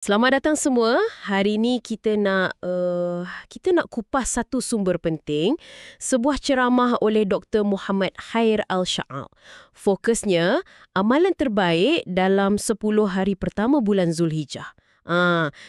Selamat datang semua. Hari ini kita nak kupas satu sumber penting, sebuah ceramah oleh Dr. Muhammad Khair Al-Sha'al. Fokusnya amalan terbaik dalam 10 hari pertama bulan Zulhijjah.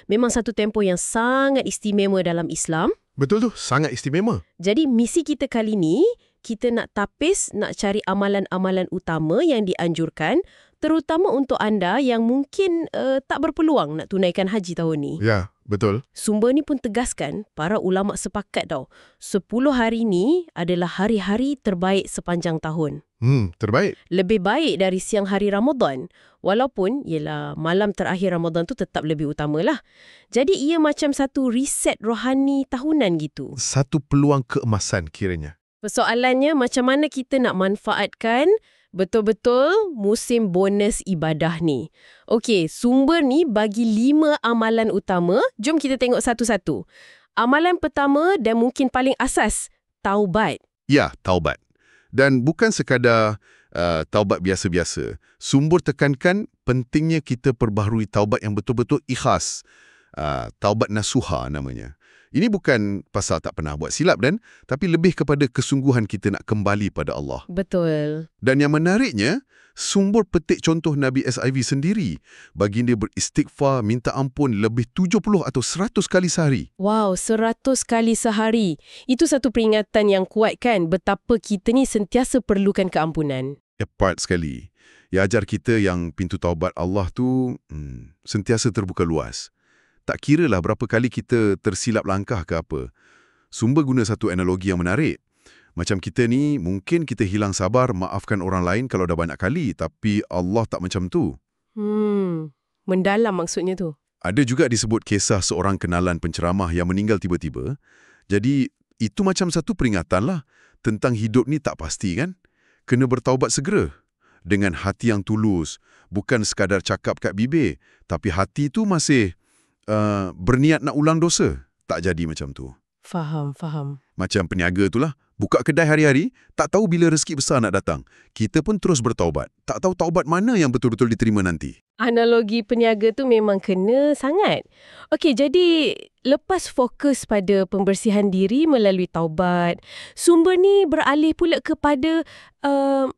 Memang satu tempoh yang sangat istimewa dalam Islam. Betul tu, sangat istimewa. Jadi misi kita kali ni, kita nak tapis, nak cari amalan-amalan utama yang dianjurkan, terutama untuk anda yang mungkin tak berpeluang nak tunaikan haji tahun ni. Ya, betul. Sumber ni pun tegaskan, para ulama sepakat 10 hari ni adalah hari-hari terbaik sepanjang tahun. Terbaik. Lebih baik dari siang hari Ramadan. Walaupun, yelah, malam terakhir Ramadan tu tetap lebih utamalah. Jadi ia macam satu reset rohani tahunan gitu. Satu peluang keemasan kiranya. Persoalannya macam mana kita nak manfaatkan betul-betul musim bonus ibadah ni. Okey, sumber ni bagi 5 amalan utama. Jom kita tengok satu-satu. Amalan pertama dan mungkin paling asas, taubat. Ya, taubat. Dan bukan sekadar taubat biasa-biasa. Sumber tekankan pentingnya kita perbaharui taubat yang betul-betul ikhlas. Taubat nasuha namanya. Ini bukan pasal tak pernah buat silap tapi lebih kepada kesungguhan kita nak kembali pada Allah. Betul. Dan yang menariknya, sumber petik contoh Nabi SIV sendiri. Baginda beristighfar, minta ampun lebih 70 atau 100 kali sehari. Wow, 100 kali sehari. Itu satu peringatan yang kuat kan, betapa kita ni sentiasa perlukan keampunan. Tepat sekali. Ia ajar kita yang pintu taubat Allah tu sentiasa terbuka luas. Tak kiralah berapa kali kita tersilap langkah ke apa. Sumber guna satu analogi yang menarik. Macam kita ni, mungkin kita hilang sabar maafkan orang lain kalau dah banyak kali, tapi Allah tak macam tu. Mendalam maksudnya tu. Ada juga disebut kisah seorang kenalan penceramah yang meninggal tiba-tiba. Jadi, itu macam satu peringatan lah tentang hidup ni tak pasti kan? Kena bertaubat segera. Dengan hati yang tulus. Bukan sekadar cakap kat bibir, tapi hati tu masih berniat nak ulang dosa. Tak jadi macam tu. Faham. Macam peniaga itulah. Buka kedai hari-hari, tak tahu bila rezeki besar nak datang. Kita pun terus bertaubat. Tak tahu taubat mana yang betul-betul diterima nanti. Analogi peniaga tu memang kena sangat. Okey, jadi lepas fokus pada pembersihan diri melalui taubat, sumber ni beralih pula kepada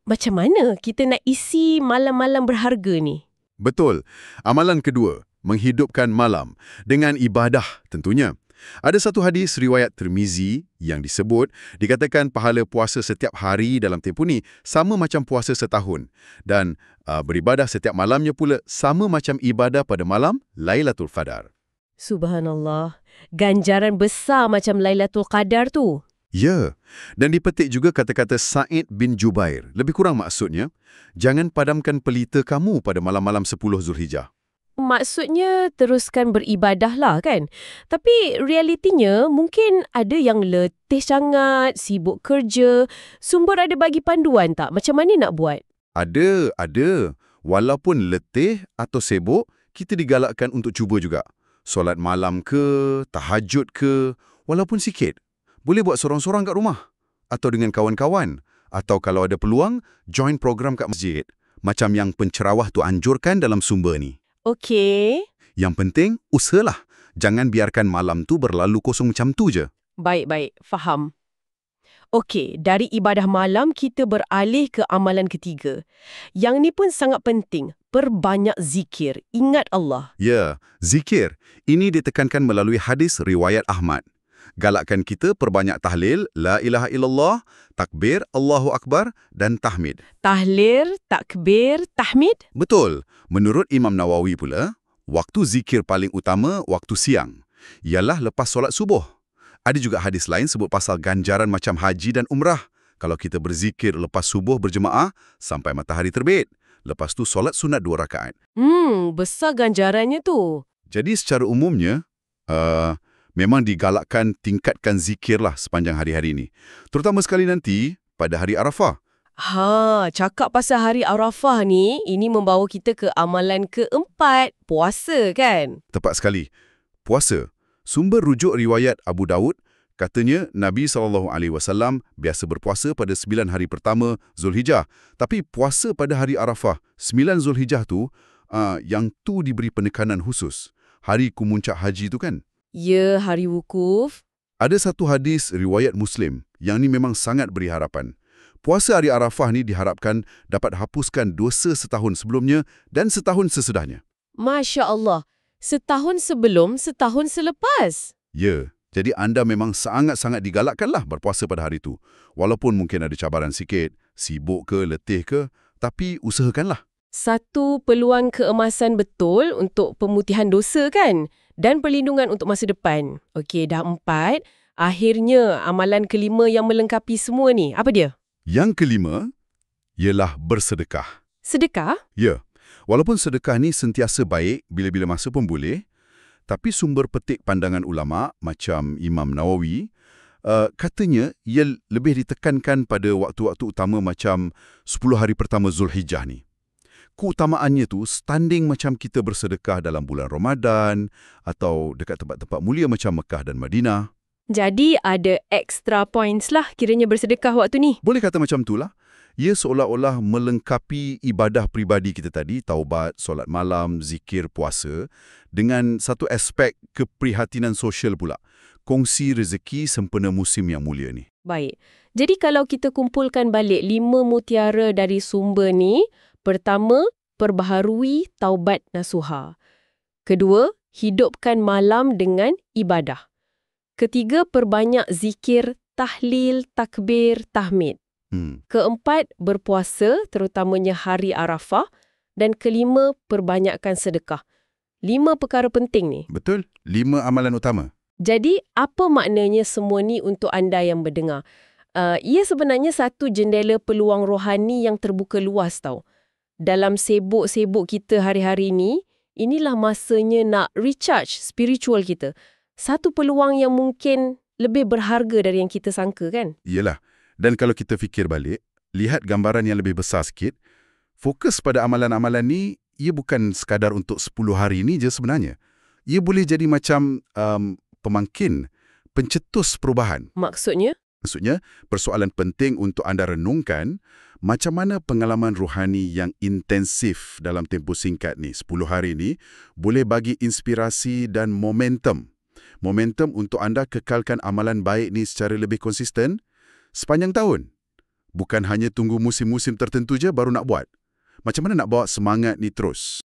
macam mana kita nak isi malam-malam berharga ni. Betul. Amalan kedua, menghidupkan malam dengan ibadah tentunya. Ada satu hadis riwayat Tirmizi yang dikatakan pahala puasa setiap hari dalam tempoh ni sama macam puasa setahun. Dan beribadah setiap malamnya pula sama macam ibadah pada malam Lailatul Qadar. Subhanallah. Ganjaran besar macam Lailatul Qadar tu. Ya, dan dipetik juga kata-kata Sa'id bin Jubair. Lebih kurang maksudnya, jangan padamkan pelita kamu pada malam-malam 10 Zulhijjah. Maksudnya teruskan beribadah lah kan. Tapi realitinya mungkin ada yang letih sangat, sibuk kerja. Sumber ada bagi panduan tak? Macam mana nak buat? Ada. Walaupun letih atau sibuk, kita digalakkan untuk cuba juga. Solat malam ke, tahajud ke, walaupun sikit. Boleh buat sorang-sorang kat rumah. Atau dengan kawan-kawan. Atau kalau ada peluang, join program kat masjid. Macam yang pencerawah tu anjurkan dalam sumber ni. Okey. Yang penting, usahalah. Jangan biarkan malam tu berlalu kosong macam tu je. Baik. Faham. Okey, dari ibadah malam kita beralih ke amalan ketiga. Yang ni pun sangat penting. Perbanyak zikir. Ingat Allah. Ya, zikir. Ini ditekankan melalui hadis riwayat Ahmad. Galakkan kita perbanyak tahlil, la ilaha illallah, takbir, Allahu Akbar dan tahmid. Tahlil, takbir, tahmid? Betul. Menurut Imam Nawawi pula, waktu zikir paling utama waktu siang. Ialah lepas solat subuh. Ada juga hadis lain sebut pasal ganjaran macam haji dan umrah. Kalau kita berzikir lepas subuh berjemaah sampai matahari terbit. Lepas tu solat sunat 2 rakaat. Besar ganjarannya tu. Jadi secara umumnya, memang digalakkan tingkatkan zikir lah sepanjang hari-hari ini. Terutama sekali nanti pada hari Arafah. Cakap pasal hari Arafah ni, ini membawa kita ke amalan keempat, puasa kan? Tepat sekali. Puasa. Sumber rujuk riwayat Abu Daud, katanya Nabi SAW biasa berpuasa pada 9 hari pertama Zulhijjah. Tapi puasa pada hari Arafah, 9 Zulhijjah tu, yang tu diberi penekanan khusus. hari Kumuncak Haji tu kan? Ya, hari wukuf. Ada satu hadis riwayat Muslim yang ni memang sangat beri harapan. Puasa hari Arafah ni diharapkan dapat hapuskan dosa setahun sebelumnya dan setahun sesudahnya. Masya Allah. Setahun sebelum, setahun selepas. Ya, jadi anda memang sangat-sangat digalakkanlah berpuasa pada hari itu. Walaupun mungkin ada cabaran sikit, sibuk ke, letih ke, tapi usahakanlah. Satu peluang keemasan betul untuk pemutihan dosa kan? Dan perlindungan untuk masa depan. Okey, dah 4. Akhirnya amalan kelima yang melengkapi semua ni. Apa dia? Yang kelima, ialah bersedekah. Sedekah? Ya, walaupun sedekah ni sentiasa baik, bila-bila masa pun boleh, tapi sumber petik pandangan ulama' macam Imam Nawawi, katanya ia lebih ditekankan pada waktu-waktu utama macam 10 hari pertama Zulhijjah ni. Keutamaannya tu standing macam kita bersedekah dalam bulan Ramadan atau dekat tempat-tempat mulia macam Mekah dan Madinah. Jadi ada extra points lah kiranya bersedekah waktu ni. Boleh kata macam itulah. Ia seolah-olah melengkapi ibadah peribadi kita tadi, taubat, solat malam, zikir, puasa, dengan satu aspek keprihatinan sosial pula. Kongsi rezeki sempena musim yang mulia ni. Baik. Jadi kalau kita kumpulkan balik 5 mutiara dari sumber ni, pertama, perbaharui taubat nasuha. Kedua, hidupkan malam dengan ibadah. Ketiga, perbanyak zikir, tahlil, takbir, tahmid. Keempat, berpuasa, terutamanya hari Arafah. Dan kelima, perbanyakkan sedekah. 5 perkara penting ni. Betul. 5 amalan utama. Jadi, apa maknanya semua ni untuk anda yang berdengar? Ia sebenarnya satu jendela peluang rohani yang terbuka luas tau. Dalam sibuk-sibuk kita hari-hari ni, inilah masanya nak recharge spiritual kita. Satu peluang yang mungkin lebih berharga dari yang kita sangka kan? Iyalah. Dan kalau kita fikir balik, lihat gambaran yang lebih besar sikit, fokus pada amalan-amalan ni, ia bukan sekadar untuk 10 hari ni je sebenarnya. Ia boleh jadi macam pemangkin, pencetus perubahan. Maksudnya? Maksudnya, persoalan penting untuk anda renungkan, macam mana pengalaman rohani yang intensif dalam tempoh singkat ni, 10 hari ni, boleh bagi inspirasi dan momentum. Momentum untuk anda kekalkan amalan baik ni secara lebih konsisten sepanjang tahun. Bukan hanya tunggu musim-musim tertentu je baru nak buat. Macam mana nak bawa semangat ni terus?